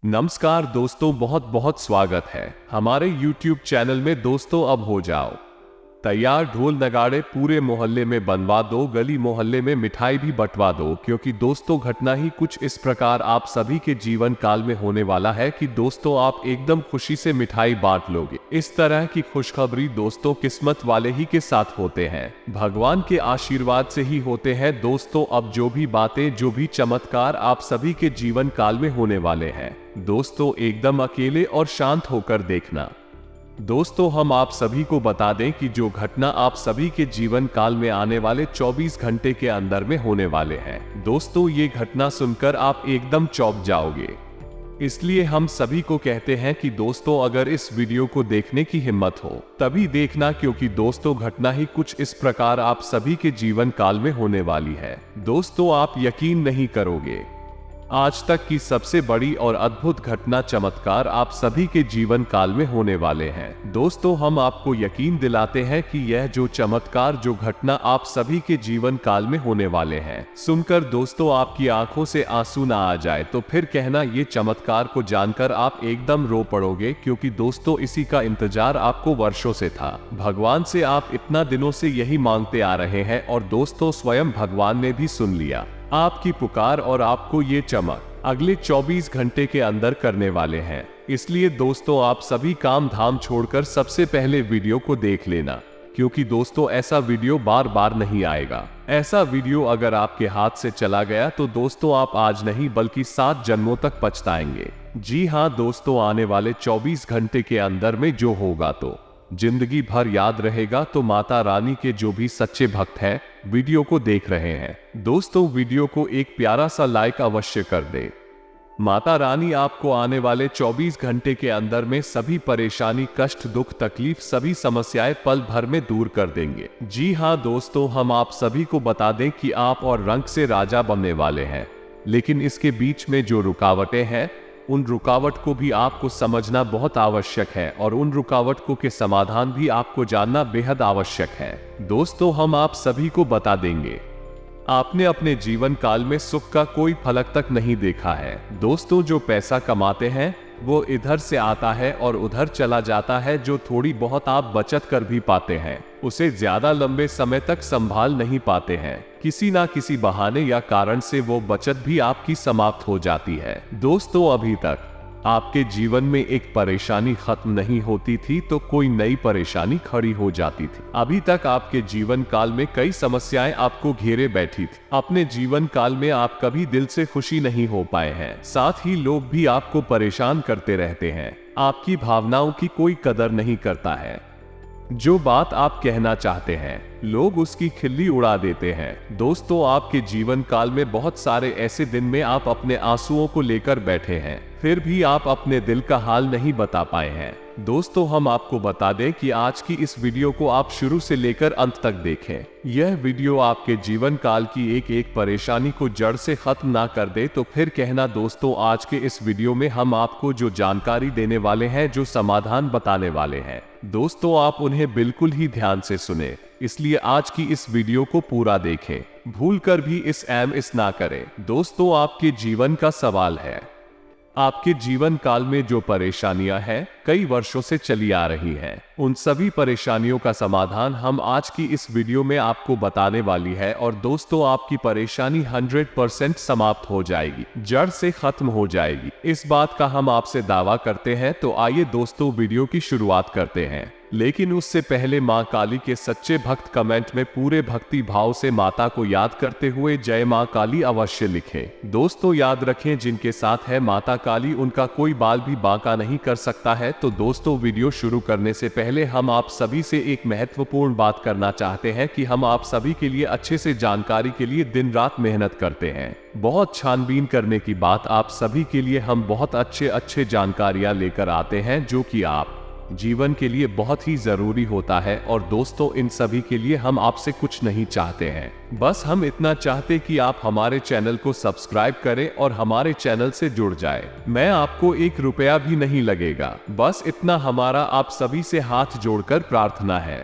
नमस्कार दोस्तों, बहुत बहुत स्वागत है हमारे YouTube चैनल में। दोस्तों अब हो जाओ तैयार, ढोल नगाड़े पूरे मोहल्ले में बनवा दो, गली मोहल्ले में मिठाई भी बंटवा दो, क्योंकि दोस्तों घटना ही कुछ इस प्रकार आप सभी के जीवन काल में होने वाला है कि दोस्तों आप एकदम खुशी से मिठाई बांट लोगे। इस तरह की खुशखबरी दोस्तों किस्मत वाले ही के साथ होते हैं, भगवान के आशीर्वाद से ही होते हैं। दोस्तों अब जो भी बातें, जो भी चमत्कार आप सभी के जीवन काल में होने वाले हैं, दोस्तों एकदम अकेले और शांत होकर देखना। दोस्तों हम आप सभी को बता दें कि जो घटना आप सभी के जीवन काल में आने वाले 24 घंटे के अंदर में होने वाले हैं, दोस्तों ये घटना सुनकर आप एकदम चौंक जाओगे। इसलिए हम सभी को कहते हैं कि दोस्तों अगर इस वीडियो को देखने की हिम्मत हो तभी देखना, क्योंकि दोस्तों घटना ही कुछ इस प्रकार आप सभी के जीवन काल में होने वाली है। दोस्तों आप यकीन नहीं करोगे, आज तक की सबसे बड़ी और अद्भुत घटना, चमत्कार आप सभी के जीवन काल में होने वाले हैं। दोस्तों हम आपको यकीन दिलाते हैं कि यह जो चमत्कार, जो घटना आप सभी के जीवन काल में होने वाले हैं, सुनकर दोस्तों आपकी आंखों से आंसू ना आ जाए तो फिर कहना, ये चमत्कार को जानकर आप एकदम रो पड़ोगे, क्योंकि दोस्तों इसी का इंतजार आपको वर्षों से था। भगवान से आप इतना दिनों से यही मांगते आ रहे हैं और दोस्तों स्वयं भगवान ने भी सुन लिया आपकी पुकार और आपको ये चमक अगले 24 घंटे के अंदर करने वाले हैं। इसलिए दोस्तों आप सभी काम धाम छोड़कर सबसे पहले वीडियो को देख लेना, क्योंकि दोस्तों ऐसा वीडियो बार बार नहीं आएगा। ऐसा वीडियो अगर आपके हाथ से चला गया तो दोस्तों आप आज नहीं बल्कि 7 जन्मों तक पछताएंगे। जी हाँ दोस्तों, आने वाले 24 घंटे के अंदर में जो होगा तो जिंदगी भर याद रहेगा। तो माता रानी के जो भी सच्चे भक्त हैं, वीडियो को देख रहे हैं, दोस्तों वीडियो को एक प्यारा सा लाइक अवश्य कर दे। माता रानी आपको आने वाले 24 घंटे के अंदर में सभी परेशानी, कष्ट, दुख, तकलीफ, सभी समस्याएं पल भर में दूर कर देंगे। जी हाँ दोस्तों, हम आप सभी को बता दें कि आप और रंग से राजा बनने वाले हैं, लेकिन इसके बीच में जो रुकावटें हैं, उन रुकावट को भी आपको समझना बहुत आवश्यक है और उन रुकावट को के समाधान भी आपको जानना बेहद आवश्यक है। दोस्तों हम आप सभी को बता देंगे, आपने अपने जीवन काल में सुख का कोई फलक तक नहीं देखा है। दोस्तों जो पैसा कमाते हैं वो इधर से आता है और उधर चला जाता है। जो थोड़ी बहुत आप बचत कर भी पाते हैं, उसे ज्यादा लंबे समय तक संभाल नहीं पाते हैं। किसी ना किसी बहाने या कारण से वो बचत भी आपकी समाप्त हो जाती है। दोस्तों अभी तक आपके जीवन में एक परेशानी खत्म नहीं होती थी तो कोई नई परेशानी खड़ी हो जाती थी। अभी तक आपके जीवन काल में कई समस्याएं आपको घेरे बैठी थी। अपने जीवन काल में आप कभी दिल से खुशी नहीं हो पाए हैं, साथ ही लोग भी आपको परेशान करते रहते हैं। आपकी भावनाओं की कोई कदर नहीं करता है। जो बात आप कहना चाहते हैं लोग उसकी खिल्ली उड़ा देते हैं। दोस्तों आपके जीवन काल में बहुत सारे ऐसे दिन में आप अपने आंसुओं को लेकर बैठे हैं, फिर भी आप अपने दिल का हाल नहीं बता पाए हैं। दोस्तों हम आपको बता दें कि आज की इस वीडियो को आप शुरू से लेकर अंत तक देखें। यह वीडियो आपके जीवन काल की एक एक परेशानी को जड़ से खत्म ना कर दे तो फिर कहना। दोस्तों आज के इस वीडियो में हम आपको जो जानकारी देने वाले हैं, जो समाधान बताने वाले हैं, दोस्तों आप उन्हें बिल्कुल ही ध्यान से सुने। इसलिए आज की इस वीडियो को पूरा देखें, भूलकर भी इस ना करें। दोस्तों आपके जीवन का सवाल है, आपके जीवन काल में जो परेशानियां हैं, कई वर्षों से चली आ रही हैं, उन सभी परेशानियों का समाधान हम आज की इस वीडियो में आपको बताने वाली है। और दोस्तों आपकी परेशानी 100% समाप्त हो जाएगी, जड़ से खत्म हो जाएगी, इस बात का हम आपसे दावा करते हैं। तो आइए दोस्तों वीडियो की शुरुआत करते हैं, लेकिन उससे पहले मां काली के सच्चे भक्त कमेंट में पूरे भक्ति भाव से माता को याद करते हुए जय मां काली अवश्य लिखें। दोस्तों याद रखें, जिनके साथ है माता काली उनका कोई बाल भी बांका नहीं कर सकता है। तो दोस्तों वीडियो शुरू करने से पहले हम आप सभी से एक महत्वपूर्ण बात करना चाहते हैं कि हम आप सभी के लिए अच्छे से जानकारी के लिए दिन रात मेहनत करते हैं। बहुत छानबीन करने की बात, आप सभी के लिए हम बहुत अच्छे जानकारियां लेकर आते हैं, जो कि आप जीवन के लिए बहुत ही जरूरी होता है। और दोस्तों इन सभी के लिए हम आपसे कुछ नहीं चाहते हैं, बस हम इतना चाहते कि आप हमारे चैनल को सब्सक्राइब करें और हमारे चैनल से जुड़ जाए। मैं आपको 1 रुपया भी नहीं लगेगा, बस इतना हमारा आप सभी से हाथ जोड़कर प्रार्थना है।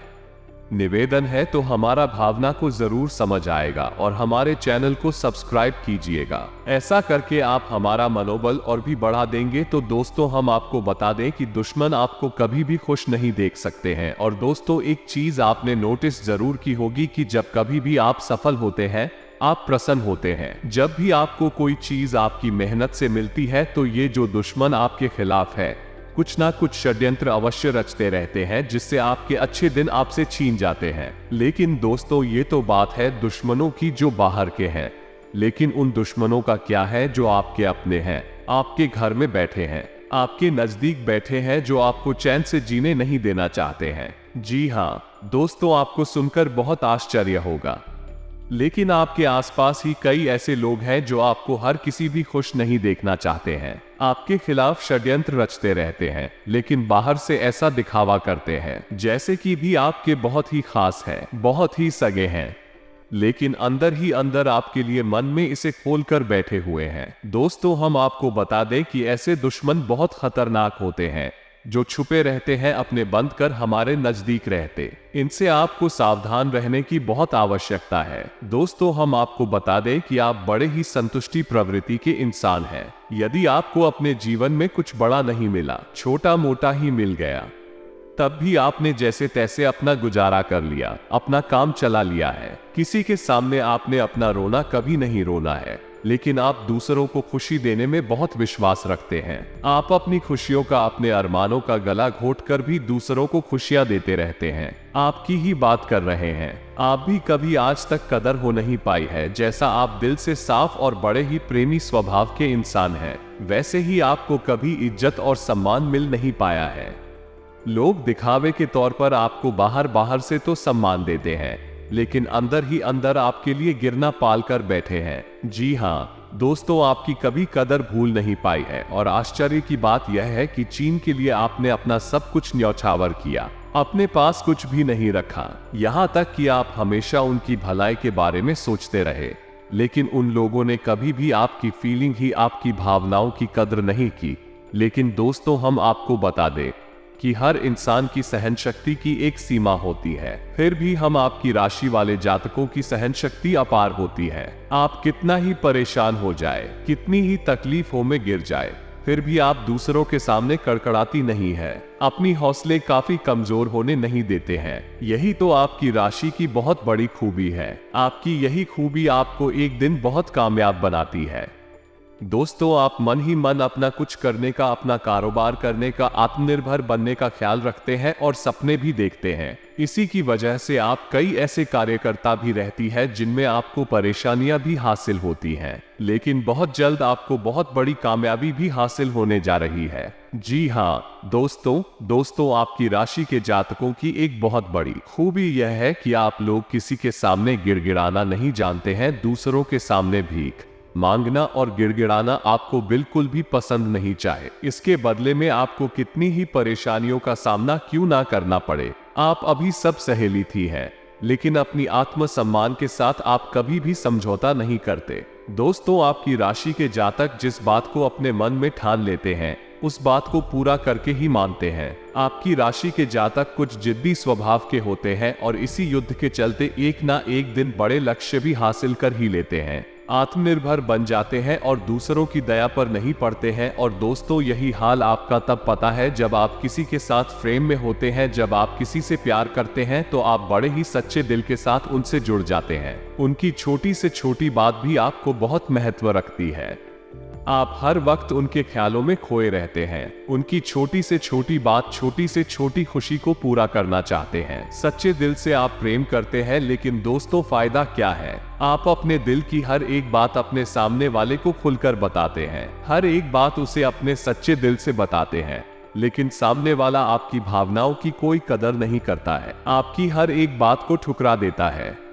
निवेदन है तो हमारा भावना को जरूर समझ आएगा और हमारे चैनल को सब्सक्राइब कीजिएगा। ऐसा करके आप हमारा मनोबल और भी बढ़ा देंगे। तो दोस्तों, हम आपको बता दें कि दुश्मन आपको कभी भी खुश नहीं देख सकते हैं। और दोस्तों, एक चीज आपने नोटिस जरूर की होगी कि जब कभी भी आप सफल होते हैं, आप प्रसन्न होते हैं। जब भी आपको कोई चीज आपकी मेहनत से मिलती है, तो ये जो दुश्मन आपके खिलाफ है, कुछ ना कुछ षड्यंत्र अवश्य रचते रहते हैं, जिससे आपके अच्छे दिन आपसे छीन जाते हैं। लेकिन दोस्तों, ये तो बात है दुश्मनों की जो बाहर के हैं, लेकिन उन दुश्मनों का क्या है जो आपके अपने हैं, आपके घर में बैठे हैं, आपके नजदीक बैठे हैं, जो आपको चैन से जीने नहीं देना चाहते हैं। जी हाँ दोस्तों, आपको सुनकर बहुत आश्चर्य होगा, लेकिन आपके आसपास ही कई ऐसे लोग हैं जो आपको हर किसी भी खुश नहीं देखना चाहते हैं, आपके खिलाफ षड्यंत्र रचते रहते हैं, लेकिन बाहर से ऐसा दिखावा करते हैं जैसे कि भी आपके बहुत ही खास हैं, बहुत ही सगे हैं, लेकिन अंदर ही अंदर आपके लिए मन में इसे खोल कर बैठे हुए हैं। दोस्तों, हम आपको बता दें कि ऐसे दुश्मन बहुत खतरनाक होते हैं, जो छुपे रहते हैं, अपने बंद कर हमारे नजदीक रहते। इनसे आपको सावधान रहने की बहुत आवश्यकता है। दोस्तों, हम आपको बता दें कि आप बड़े ही संतुष्टि प्रवृत्ति के इंसान हैं। यदि आपको अपने जीवन में कुछ बड़ा नहीं मिला, छोटा मोटा ही मिल गया, तब भी आपने जैसे तैसे अपना गुजारा कर लिया, अपना काम चला लिया है। किसी के सामने आपने अपना रोना कभी नहीं रोना है, लेकिन आप दूसरों को खुशी देने में बहुत विश्वास रखते हैं। आप अपनी खुशियों का, अपने अरमानों का गला घोट कर भी दूसरों को खुशियां देते रहते हैं। आपकी ही बात कर रहे हैं। आप भी कभी आज तक कदर हो नहीं पाई है। जैसा आप दिल से साफ और बड़े ही प्रेमी स्वभाव के इंसान हैं, वैसे ही आपको कभी इज्जत और सम्मान मिल नहीं पाया है। लोग दिखावे के तौर पर आपको बाहर बाहर से तो सम्मान देते हैं, लेकिन अंदर ही अंदर आपके लिए गिरना पाल कर बैठे हैं। जी हाँ दोस्तों, आपकी कभी कदर भूल नहीं पाई है। और आश्चर्य की बात यह है कि चीन के लिए आपने अपना सब कुछ न्यौछावर किया, अपने पास कुछ भी नहीं रखा, यहाँ तक कि आप हमेशा उनकी भलाई के बारे में सोचते रहे, लेकिन उन लोगों ने कभी भी आपकी फीलिंग ही, आपकी भावनाओं की कदर नहीं की। लेकिन दोस्तों, हम आपको बता दें कि हर इंसान की सहन शक्ति की एक सीमा होती है। फिर भी हम आपकी राशि वाले जातकों की सहन शक्ति अपार होती है। आप कितना ही परेशान हो जाए, कितनी ही तकलीफों में गिर जाए, फिर भी आप दूसरों के सामने कड़कड़ाती नहीं है, अपनी हौसले काफी कमजोर होने नहीं देते हैं। यही तो आपकी राशि की बहुत बड़ी खूबी है। आपकी यही खूबी आपको एक दिन बहुत कामयाब बनाती है। दोस्तों, आप मन ही मन अपना कुछ करने का, अपना कारोबार करने का, आत्मनिर्भर बनने का ख्याल रखते हैं और सपने भी देखते हैं। इसी की वजह से आप कई ऐसे कार्यकर्ता भी रहती है जिनमें आपको परेशानियां भी हासिल होती हैं, लेकिन बहुत जल्द आपको बहुत बड़ी कामयाबी भी हासिल होने जा रही है। जी हाँ दोस्तों, आपकी राशि के जातकों की एक बहुत बड़ी खूबी यह है कि आप लोग किसी के सामने गिड़गिड़ाना नहीं जानते हैं। दूसरों के सामने भीख मांगना और गिड़गिड़ाना आपको बिल्कुल भी पसंद नहीं चाहे। इसके बदले में आपको कितनी ही परेशानियों का सामना क्यों ना करना पड़े, आप अभी सब सहेली थी है, लेकिन अपनी आत्मसम्मान के साथ आप कभी भी समझौता नहीं करते। दोस्तों, आपकी राशि के जातक जिस बात को अपने मन में ठान लेते हैं, उस बात को पूरा करके ही मानते हैं। आपकी राशि के जातक कुछ जिद्दी स्वभाव के होते हैं और इसी युद्ध के चलते एक ना एक दिन बड़े लक्ष्य भी हासिल कर ही लेते हैं, आत्मनिर्भर बन जाते हैं और दूसरों की दया पर नहीं पड़ते हैं। और दोस्तों, यही हाल आपका तब पता है जब आप किसी के साथ प्रेम में होते हैं। जब आप किसी से प्यार करते हैं तो आप बड़े ही सच्चे दिल के साथ उनसे जुड़ जाते हैं। उनकी छोटी से छोटी बात भी आपको बहुत महत्व रखती है। आप हर वक्त उनके ख्यालों में खोए रहते हैं। उनकी छोटी से छोटी बात, छोटी से छोटी खुशी को पूरा करना चाहते हैं। सच्चे दिल से आप प्रेम करते हैं, लेकिन दोस्तों फायदा क्या है? आप अपने दिल की हर एक बात अपने सामने वाले को खुलकर बताते हैं, हर एक बात उसे अपने सच्चे दिल से बताते हैं, लेकिन सामने वाला आपकी भावनाओं की कोई कदर नहीं करता है, आपकी हर एक बात को ठुकरा देता है।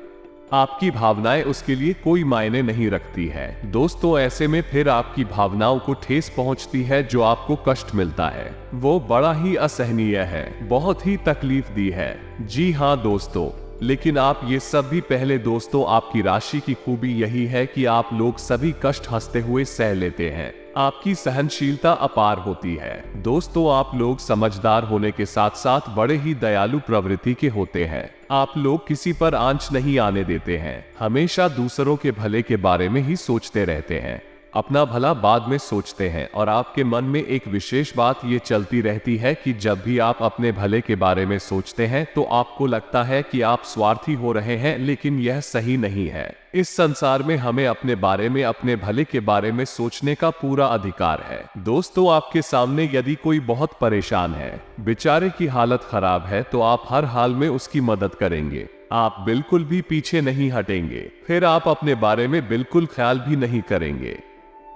आपकी भावनाएं उसके लिए कोई मायने नहीं रखती है। दोस्तों, ऐसे में फिर आपकी भावनाओं को ठेस पहुंचती है, जो आपको कष्ट मिलता है वो बड़ा ही असहनीय है, बहुत ही तकलीफ दी है। जी हाँ दोस्तों, लेकिन आप ये सब भी पहले दोस्तों, आपकी राशि की खूबी यही है कि आप लोग सभी कष्ट हंसते हुए सह लेते हैं। आपकी सहनशीलता अपार होती है। दोस्तों, आप लोग समझदार होने के साथ साथ बड़े ही दयालु प्रवृत्ति के होते हैं। आप लोग किसी पर आंच नहीं आने देते हैं, हमेशा दूसरों के भले के बारे में ही सोचते रहते हैं, अपना भला बाद में सोचते हैं। और आपके मन में एक विशेष बात ये चलती रहती है कि जब भी आप अपने भले के बारे में सोचते हैं तो आपको लगता है कि आप स्वार्थी हो रहे हैं, लेकिन यह सही नहीं है। इस संसार में हमें अपने बारे में, अपने भले के बारे में सोचने का पूरा अधिकार है। दोस्तों, आपके सामने यदि कोई बहुत परेशान है, बेचारे की हालत खराब है, तो आप हर हाल में उसकी मदद करेंगे, आप बिल्कुल भी पीछे नहीं हटेंगे। फिर आप अपने बारे में बिल्कुल ख्याल भी नहीं करेंगे,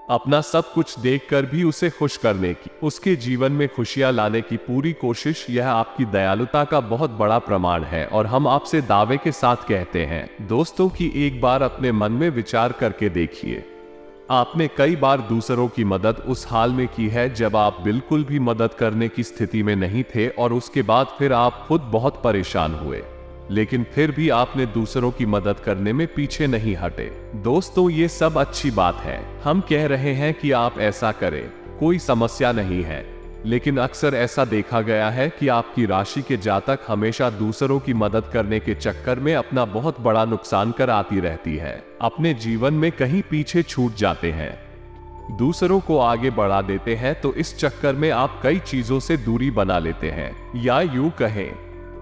अपना सब कुछ देखकर भी उसे खुश करने की, उसके जीवन में खुशियां लाने की पूरी कोशिश, यह आपकी दयालुता का बहुत बड़ा प्रमाण है। और हम आपसे दावे के साथ कहते हैं दोस्तों कि एक बार अपने मन में विचार करके देखिए, आपने कई बार दूसरों की मदद उस हाल में की है जब आप बिल्कुल भी मदद करने की स्थिति में नहीं थे, और उसके बाद फिर आप खुद बहुत परेशान हुए, लेकिन फिर भी आपने दूसरों की मदद करने में पीछे नहीं हटे। दोस्तों, ये सब अच्छी बात है, हम कह रहे हैं कि आप ऐसा करें, कोई समस्या नहीं है। लेकिन अक्सर ऐसा देखा गया है कि आपकी राशि के जातक हमेशा दूसरों की मदद करने के चक्कर में अपना बहुत बड़ा नुकसान कर आती रहती है, अपने जीवन में कहीं पीछे छूट जाते हैं, दूसरों को आगे बढ़ा देते हैं, तो इस चक्कर में आप कई चीजों से दूरी बना लेते हैं, या यूं कहें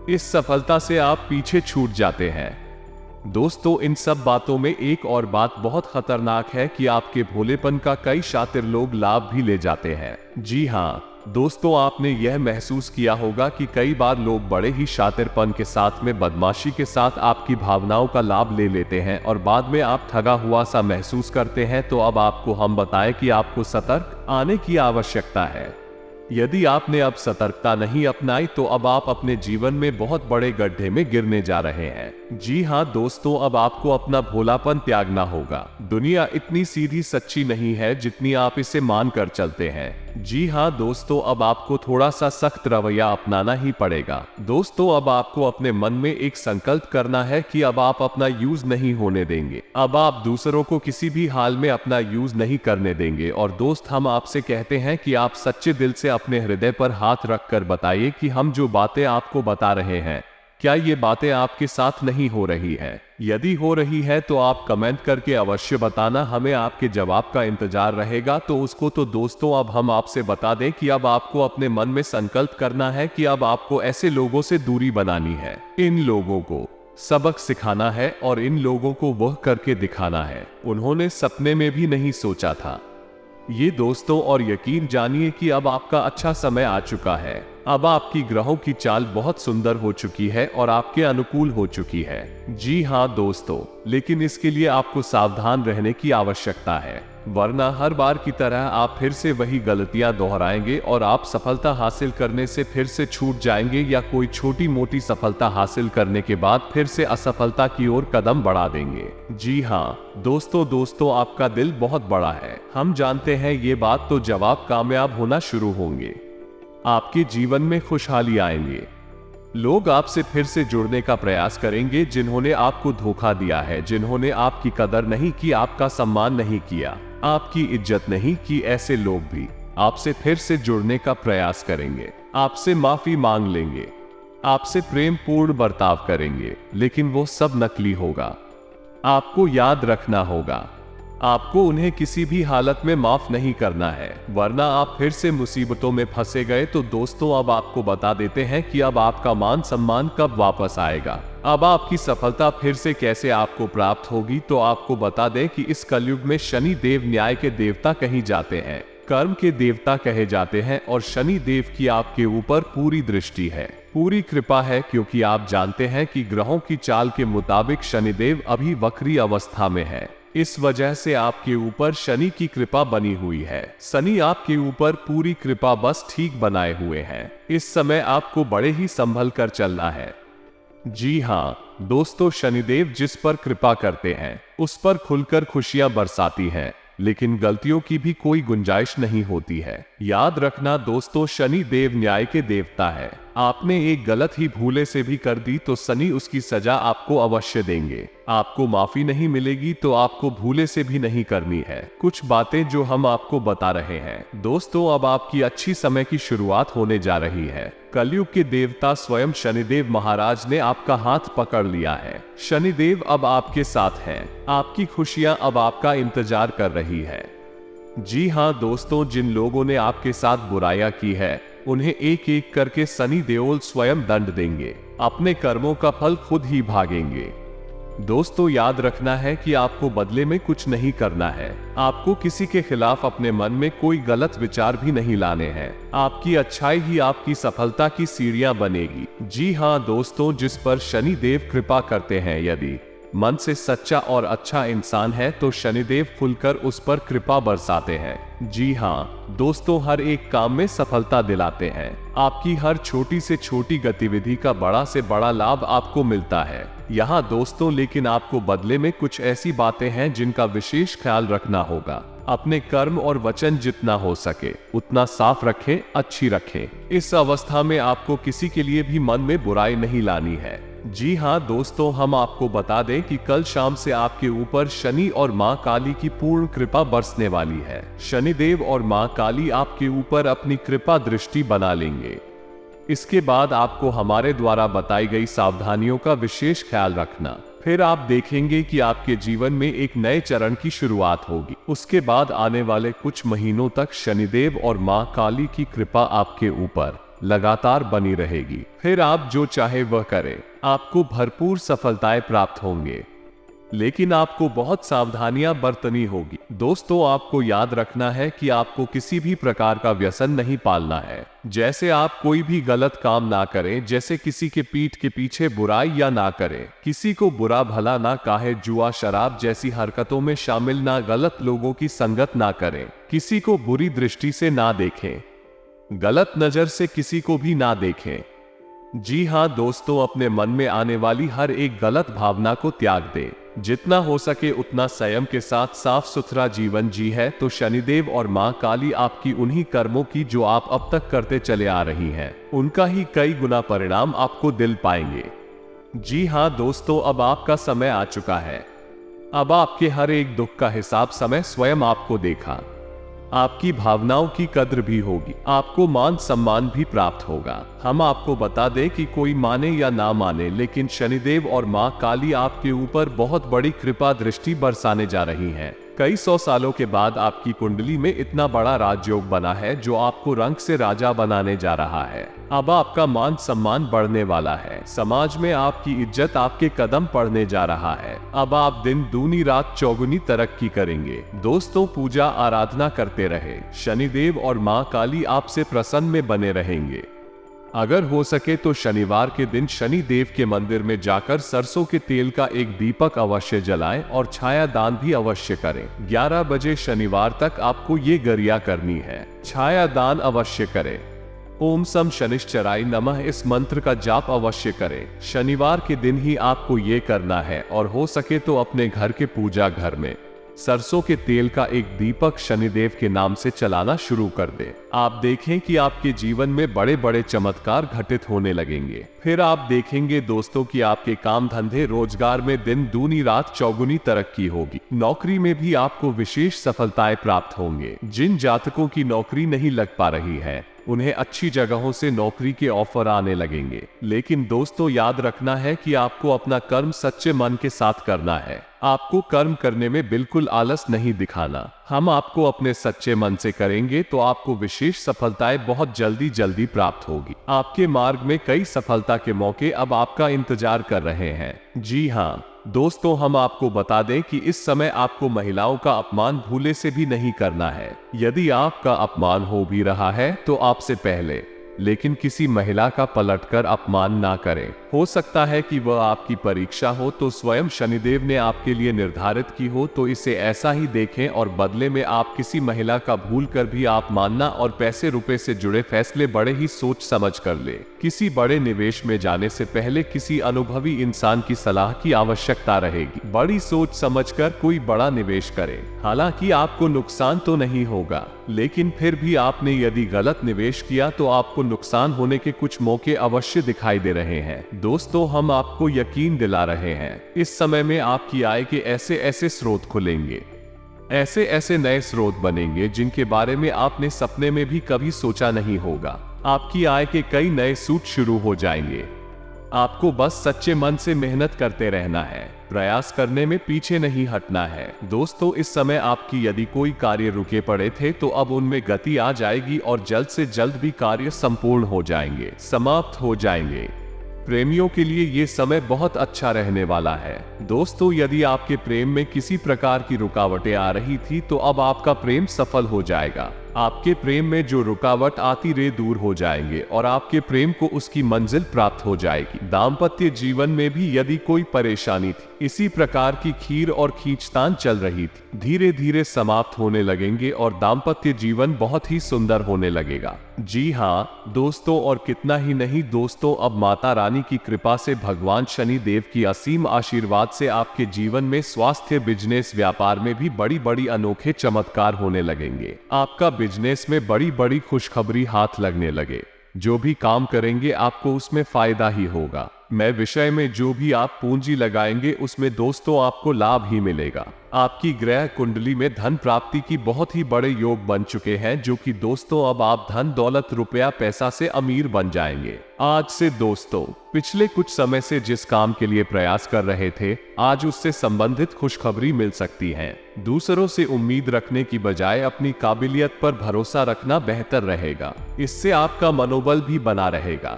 इस सफलता से आप पीछे छूट जाते हैं। दोस्तों, इन सब बातों में एक और बात बहुत खतरनाक है कि आपके भोलेपन का कई शातिर लोग लाभ भी ले जाते हैं। जी हाँ दोस्तों, आपने यह महसूस किया होगा कि कई बार लोग बड़े ही शातिरपन के साथ में, बदमाशी के साथ आपकी भावनाओं का लाभ ले लेते हैं, और बाद में आप ठगा हुआ सा महसूस करते हैं। तो अब आपको हम बताएं कि आपको सतर्क आने की आवश्यकता है। यदि आपने अब सतर्कता नहीं अपनाई तो अब आप अपने जीवन में बहुत बड़े गड्ढे में गिरने जा रहे हैं। जी हाँ दोस्तों, अब आपको अपना भोलापन त्यागना होगा। दुनिया इतनी सीधी सच्ची नहीं है जितनी आप इसे मानकर चलते हैं। जी हाँ दोस्तों, अब आपको थोड़ा सा सख्त रवैया अपनाना ही पड़ेगा। दोस्तों, अब आपको अपने मन में एक संकल्प करना है कि अब आप अपना यूज नहीं होने देंगे, अब आप दूसरों को किसी भी हाल में अपना यूज नहीं करने देंगे। और दोस्त, हम आपसे कहते हैं कि आप सच्चे दिल से अपने हृदय पर हाथ रखकर बताइए कि हम जो बातें आपको बता रहे हैं, क्या ये बातें आपके साथ नहीं हो रही है? यदि हो रही है तो आप कमेंट करके अवश्य बताना, हमें आपके जवाब का इंतजार रहेगा। तो उसको तो दोस्तों, अब हम आपसे बता दें कि अब आपको अपने मन में संकल्प करना है कि अब आपको ऐसे लोगों से दूरी बनानी है, इन लोगों को सबक सिखाना है और इन लोगों को वह करके दिखाना है उन्होंने सपने में भी नहीं सोचा था। ये दोस्तों, और यकीन जानिए कि अब आपका अच्छा समय आ चुका है। अब आपकी ग्रहों की चाल बहुत सुंदर हो चुकी है और आपके अनुकूल हो चुकी है। जी हाँ दोस्तों, लेकिन इसके लिए आपको सावधान रहने की आवश्यकता है, वरना हर बार की तरह आप फिर से वही गलतियां दोहराएंगे और आप सफलता हासिल करने से फिर से छूट जाएंगे, या कोई छोटी मोटी सफलता हासिल करने के बाद फिर से असफलता की ओर कदम बढ़ा देंगे। जी हाँ दोस्तों, आपका दिल बहुत बड़ा है, हम जानते हैं ये बात। तो जब आप कामयाब होना शुरू होंगे, आपके जीवन में खुशहाली आएंगे, लोग आपसे फिर से जुड़ने का प्रयास करेंगे जिन्होंने आपको धोखा दिया है, जिन्होंने आपकी कदर नहीं की, आपका सम्मान नहीं किया, आपकी इज्जत नहीं की, ऐसे लोग भी आपसे फिर से जुड़ने का प्रयास करेंगे, आपसे माफी मांग लेंगे, आपसे प्रेम पूर्ण बर्ताव करेंगे, लेकिन वो सब नकली होगा। आपको याद रखना होगा, आपको उन्हें किसी भी हालत में माफ नहीं करना है, वरना आप फिर से मुसीबतों में फंसे गए। तो दोस्तों, अब आपको बता देते हैं कि अब आपका मान सम्मान कब वापस आएगा, अब आपकी सफलता फिर से कैसे आपको प्राप्त होगी। तो आपको बता दें कि इस कलयुग में शनि देव न्याय के देवता कहे जाते हैं, कर्म के देवता कहे जाते हैं, और शनि देव की आपके ऊपर पूरी दृष्टि है, पूरी कृपा है, क्योंकि आप जानते हैं कि ग्रहों की चाल के मुताबिक शनिदेव अभी वक्री अवस्था में है। इस वजह से आपके ऊपर शनि की कृपा बनी हुई है। शनि आपके ऊपर पूरी कृपा बस ठीक बनाए हुए हैं। इस समय आपको बड़े ही संभल कर चलना है। जी हाँ दोस्तों, शनिदेव जिस पर कृपा करते हैं उस पर खुलकर खुशियां बरसाती हैं, लेकिन गलतियों की भी कोई गुंजाइश नहीं होती है। याद रखना दोस्तों, शनि देव न्याय के देवता है। आपने एक गलत ही भूले से भी कर दी तो शनि उसकी सजा आपको अवश्य देंगे। आपको माफी नहीं मिलेगी तो आपको भूले से भी नहीं करनी है। कुछ बातें जो हम आपको बता रहे हैं दोस्तों, अब आपकी अच्छी समय की शुरुआत होने जा रही है। कलयुग के देवता स्वयं शनिदेव महाराज ने आपका हाथ पकड़ लिया है। शनिदेव अब आपके साथ हैं। आपकी खुशियां अब आपका इंतजार कर रही है। जी हाँ दोस्तों, जिन लोगों ने आपके साथ बुराइयां की है उन्हें एक एक करके शनि देओल स्वयं दंड देंगे। अपने कर्मों का फल खुद ही भागेंगे। दोस्तों याद रखना है कि आपको बदले में कुछ नहीं करना है। आपको किसी के खिलाफ अपने मन में कोई गलत विचार भी नहीं लाने हैं। आपकी अच्छाई ही आपकी सफलता की सीढ़ियां बनेगी। जी हाँ दोस्तों, जिस पर शनि देव कृपा करते हैं, यदि मन से सच्चा और अच्छा इंसान है तो शनिदेव खुलकर उस पर कृपा बरसाते हैं। जी हाँ दोस्तों, हर एक काम में सफलता दिलाते हैं। आपकी हर छोटी से छोटी गतिविधि का बड़ा से बड़ा लाभ आपको मिलता है यहाँ दोस्तों। लेकिन आपको बदले में कुछ ऐसी बातें हैं जिनका विशेष ख्याल रखना होगा। अपने कर्म और वचन जितना हो सके उतना साफ रखें, अच्छी रखें। इस अवस्था में आपको किसी के लिए भी मन में बुराई नहीं लानी है। जी हाँ दोस्तों, हम आपको बता दें कि कल शाम से आपके ऊपर शनि और मां काली की पूर्ण कृपा बरसने वाली है। शनिदेव और मां काली आपके ऊपर अपनी कृपा दृष्टि बना लेंगे। इसके बाद आपको हमारे द्वारा बताई गई सावधानियों का विशेष ख्याल रखना। फिर आप देखेंगे कि आपके जीवन में एक नए चरण की शुरुआत होगी। उसके बाद आने वाले कुछ महीनों तक शनिदेव और मां काली की कृपा आपके ऊपर लगातार बनी रहेगी। फिर आप जो चाहे वह करें, आपको भरपूर सफलताएं प्राप्त होंगे। लेकिन आपको बहुत सावधानियां बरतनी होगी। दोस्तों आपको याद रखना है कि आपको किसी भी प्रकार का व्यसन नहीं पालना है। जैसे आप कोई भी गलत काम ना करें, जैसे किसी के पीठ के पीछे बुराई या ना करें, किसी को बुरा भला ना कहे, जुआ शराब जैसी हरकतों में शामिल ना, गलत लोगों की संगत ना करें, किसी को बुरी दृष्टि से ना देखें, गलत नजर से किसी को भी ना देखें। जी हाँ दोस्तों, अपने मन में आने वाली हर एक गलत भावना को त्याग दें। जितना हो सके उतना संयम के साथ साफ सुथरा जीवन जी है तो शनिदेव और मां काली आपकी उन्हीं कर्मों की जो आप अब तक करते चले आ रही हैं, उनका ही कई गुना परिणाम आपको दिल पाएंगे। जी हाँ दोस्तों, अब आपका समय आ चुका है। अब आपके हर एक दुख का हिसाब समय स्वयं आपको देखा। आपकी भावनाओं की कद्र भी होगी, आपको मान सम्मान भी प्राप्त होगा। हम आपको बता दें कि कोई माने या ना माने, लेकिन शनिदेव और मां काली आपके ऊपर बहुत बड़ी कृपा दृष्टि बरसाने जा रही हैं। कई 100 सालों के बाद आपकी कुंडली में इतना बड़ा राजयोग बना है जो आपको रंग से राजा बनाने जा रहा है। अब आपका मान सम्मान बढ़ने वाला है। समाज में आपकी इज्जत आपके कदम पड़ने जा रहा है। अब आप दिन दूनी रात चौगुनी तरक्की करेंगे। दोस्तों पूजा आराधना करते रहे। शनिदेव और मां काली आपसे प्रसन्न में बने रहेंगे। अगर हो सके तो शनिवार के दिन शनि देव के मंदिर में जाकर सरसों के तेल का एक दीपक अवश्य जलाएं और छाया दान भी अवश्य करें। 11 बजे शनिवार तक आपको ये गरिया करनी है। छाया दान अवश्य करें। ओम सम शनिश्चराय नमः इस मंत्र का जाप अवश्य करें। शनिवार के दिन ही आपको ये करना है और हो सके तो अपने घर के पूजा घर में सरसों के तेल का एक दीपक शनिदेव के नाम से चलाना शुरू कर दें। आप देखें कि आपके जीवन में बड़े बड़े चमत्कार घटित होने लगेंगे। फिर आप देखेंगे दोस्तों कि आपके काम धंधे रोजगार में दिन दूनी रात चौगुनी तरक्की होगी। नौकरी में भी आपको विशेष सफलताएं प्राप्त होंगे। जिन जातकों की नौकरी नहीं लग पा रही है उन्हें अच्छी जगहों से नौकरी के ऑफर आने लगेंगे। लेकिन दोस्तों याद रखना है कि आपको अपना कर्म सच्चे मन के साथ करना है। आपको कर्म करने में बिल्कुल आलस नहीं दिखाना। हम आपको अपने सच्चे मन से करेंगे तो आपको विशेष सफलताएं बहुत जल्दी प्राप्त होगी। आपके मार्ग में कई सफलता के मौके अब आपका इंतजार कर रहे हैं। जी हाँ दोस्तों, हम आपको बता दें कि इस समय आपको महिलाओं का अपमान भूले से भी नहीं करना है। यदि आपका अपमान हो भी रहा है तो आपसे पहले लेकिन किसी महिला का पलटकर अपमान ना करें। हो सकता है कि वह आपकी परीक्षा हो तो स्वयं शनिदेव ने आपके लिए निर्धारित की हो, तो इसे ऐसा ही देखें और बदले में आप किसी महिला का भूल कर भी आप मानना और पैसे रुपए से जुड़े फैसले बड़े ही सोच समझ कर ले। किसी बड़े निवेश में जाने से पहले किसी अनुभवी इंसान की सलाह की आवश्यकता रहेगी। बड़ी सोच समझकर कोई बड़ा निवेश करें। हालांकि आपको नुकसान तो नहीं होगा, लेकिन फिर भी आपने यदि गलत निवेश किया तो आपको नुकसान होने के कुछ मौके अवश्य दिखाई दे रहे हैं। दोस्तों, हम आपको यकीन दिला रहे हैं, इस समय में आपकी आय के ऐसे ऐसे स्रोत खुलेंगे, ऐसे ऐसे नए स्रोत बनेंगे जिनके बारे में आपने सपने में भी कभी सोचा नहीं होगा। आपकी आय के कई नए सूत्र शुरू हो जाएंगे। आपको बस सच्चे मन से मेहनत करते रहना है, प्रयास करने में पीछे नहीं हटना है। दोस्तों, इस समय आपकी यदि कोई कार्य रुके पड़े थे तो अब उनमें गति आ जाएगी और जल्द से जल्द भी कार्य संपूर्ण हो जाएंगे, समाप्त हो जाएंगे। प्रेमियों के लिए ये समय बहुत अच्छा रहने वाला है। दोस्तों, यदि आपके प्रेम में किसी प्रकार की रुकावटें आ रही थी तो अब आपका प्रेम सफल हो जाएगा। आपके प्रेम में जो रुकावट आती रे दूर हो जाएंगे और आपके प्रेम को उसकी मंजिल प्राप्त हो जाएगी। दाम्पत्य जीवन में भी यदि कोई परेशानी थी, इसी प्रकार की खीर और खींचतान चल रही थी, धीरे धीरे समाप्त होने लगेंगे और दाम्पत्य जीवन बहुत ही सुंदर होने लगेगा। जी हाँ दोस्तों, और कितना ही नहीं दोस्तों, अब माता रानी की कृपा से, भगवान शनि देव की असीम आशीर्वाद से आपके जीवन में स्वास्थ्य, बिजनेस, व्यापार में भी बड़ी बड़ी अनोखे चमत्कार होने लगेंगे। आपका बिजनेस में बड़ी बड़ी खुशखबरी हाथ लगने लगे। जो भी काम करेंगे आपको उसमें फायदा ही होगा। मैं विषय में जो भी आप पूंजी लगाएंगे उसमें दोस्तों आपको लाभ ही मिलेगा। आपकी ग्रह कुंडली में धन प्राप्ति की बहुत ही बड़े योग बन चुके हैं, जो कि दोस्तों अब आप धन दौलत रुपया पैसा से अमीर बन जाएंगे। आज से दोस्तों, पिछले कुछ समय से जिस काम के लिए प्रयास कर रहे थे, आज उससे संबंधित खुशखबरी मिल सकती है। दूसरों से उम्मीद रखने की बजाय अपनी काबिलियत पर भरोसा रखना बेहतर रहेगा। इससे आपका मनोबल भी बना रहेगा।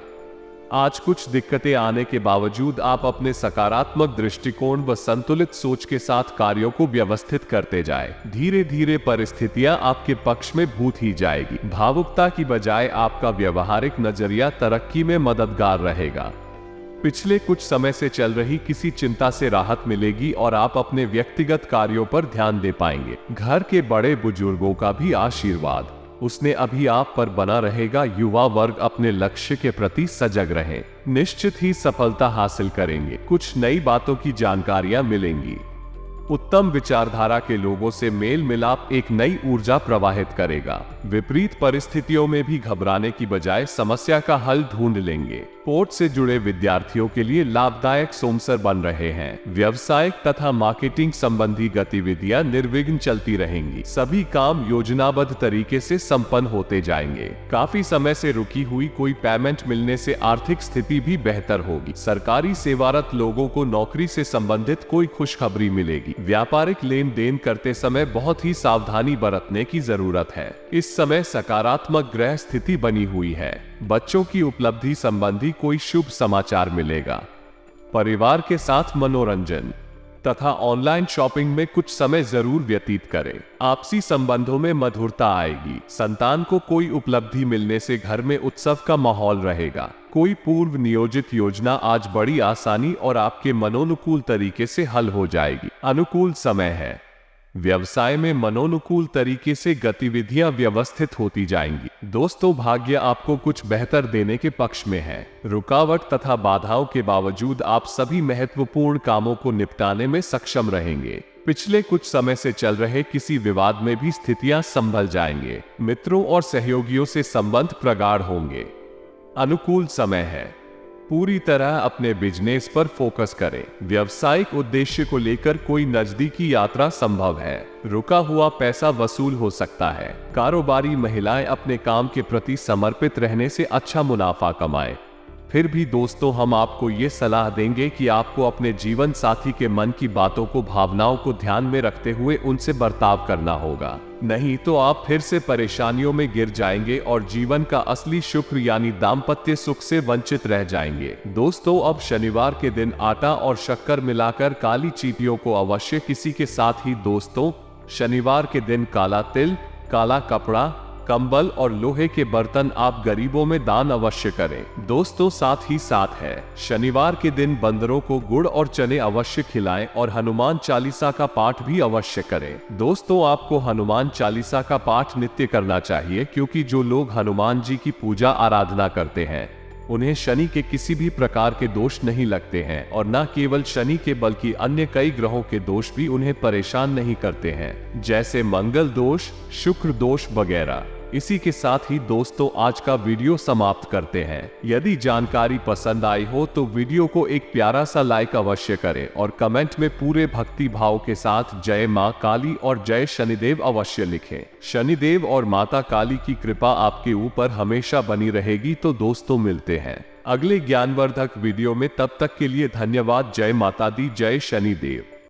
आज कुछ दिक्कतें आने के बावजूद आप अपने सकारात्मक दृष्टिकोण व संतुलित सोच के साथ कार्यों को व्यवस्थित करते जाए। धीरे धीरे परिस्थितियां आपके पक्ष में भूत ही जाएगी। भावुकता की बजाय आपका व्यवहारिक नजरिया तरक्की में मददगार रहेगा। पिछले कुछ समय से चल रही किसी चिंता से राहत मिलेगी और आप अपने व्यक्तिगत कार्यों पर ध्यान दे पाएंगे। घर के बड़े बुजुर्गों का भी आशीर्वाद उसने अभी आप पर बना रहेगा। युवा वर्ग अपने लक्ष्य के प्रति सजग रहे, निश्चित ही सफलता हासिल करेंगे। कुछ नई बातों की जानकारियां मिलेंगी। उत्तम विचारधारा के लोगों से मेल मिलाप एक नई ऊर्जा प्रवाहित करेगा। विपरीत परिस्थितियों में भी घबराने की बजाय समस्या का हल ढूंढ लेंगे। स्पोर्ट से जुड़े विद्यार्थियों के लिए लाभदायक सोमसर बन रहे हैं। व्यवसायिक तथा मार्केटिंग संबंधी गतिविधियां निर्विघ्न चलती रहेंगी। सभी काम योजनाबद्ध तरीके से संपन्न होते जाएंगे। काफी समय से रुकी हुई कोई पेमेंट मिलने से आर्थिक स्थिति भी बेहतर होगी। सरकारी सेवारत लोगों को नौकरी से संबंधित कोई खुशखबरी मिलेगी। व्यापारिक लेन देन करते समय बहुत ही सावधानी बरतने की जरूरत है। इस समय सकारात्मक ग्रह स्थिति बनी हुई है। बच्चों की उपलब्धि संबंधी कोई शुभ समाचार मिलेगा। परिवार के साथ मनोरंजन तथा ऑनलाइन शॉपिंग में कुछ समय जरूर व्यतीत करें। आपसी संबंधों में मधुरता आएगी। संतान को कोई उपलब्धि मिलने से घर में उत्सव का माहौल रहेगा। कोई पूर्व नियोजित योजना आज बड़ी आसानी और आपके मनोनुकूल तरीके से हल हो जाएगी। अनुकूल समय है। व्यवसाय में मनोनुकूल तरीके से गतिविधियां व्यवस्थित होती जाएंगी। दोस्तों, भाग्य आपको कुछ बेहतर देने के पक्ष में है। रुकावट तथा बाधाओं के बावजूद आप सभी महत्वपूर्ण कामों को निपटाने में सक्षम रहेंगे। पिछले कुछ समय से चल रहे किसी विवाद में भी स्थितियां संभल जाएंगे। मित्रों और सहयोगियों से संबंध प्रगाढ़ होंगे। अनुकूल समय है। पूरी तरह अपने बिजनेस पर फोकस करें। व्यावसायिक उद्देश्य को लेकर कोई नजदीकी यात्रा संभव है। रुका हुआ पैसा वसूल हो सकता है। कारोबारी महिलाएं अपने काम के प्रति समर्पित रहने से अच्छा मुनाफा कमाएं। फिर भी दोस्तों, हम आपको ये सलाह देंगे कि आपको अपने जीवन साथी के मन की बातों को, भावनाओं को ध्यान में रखते हुए उनसे बर्ताव करना होगा। नहीं तो आप फिर से परेशानियों में गिर जाएंगे और जीवन का असली शुक्र यानी दाम्पत्य सुख से वंचित रह जाएंगे। दोस्तों, अब शनिवार के दिन आटा और शक्कर मिलाकर काली चींटियों को अवश्य किसी के साथ ही दोस्तों, शनिवार के दिन काला तिल, काला कपड़ा, कंबल और लोहे के बर्तन आप गरीबों में दान अवश्य करें। दोस्तों, साथ ही साथ है, शनिवार के दिन बंदरों को गुड़ और चने अवश्य खिलाएं और हनुमान चालीसा का पाठ भी अवश्य करें। दोस्तों, आपको हनुमान चालीसा का पाठ नित्य करना चाहिए, क्योंकि जो लोग हनुमान जी की पूजा आराधना करते हैं उन्हें शनि के किसी भी प्रकार के दोष नहीं लगते हैं और न केवल शनि के बल्कि अन्य कई ग्रहों के दोष भी उन्हें परेशान नहीं करते हैं, जैसे मंगल दोष, शुक्र दोष वगैरह। इसी के साथ ही दोस्तों आज का वीडियो समाप्त करते हैं। यदि जानकारी पसंद आई हो तो वीडियो को एक प्यारा सा लाइक अवश्य करें और कमेंट में पूरे भक्ति भाव के साथ जय मां काली और जय शनिदेव अवश्य लिखें। शनिदेव और माता काली की कृपा आपके ऊपर हमेशा बनी रहेगी। तो दोस्तों मिलते हैं अगले ज्ञानवर्धक वीडियो में, तब तक के लिए धन्यवाद। जय माता दी, जय शनिदेव।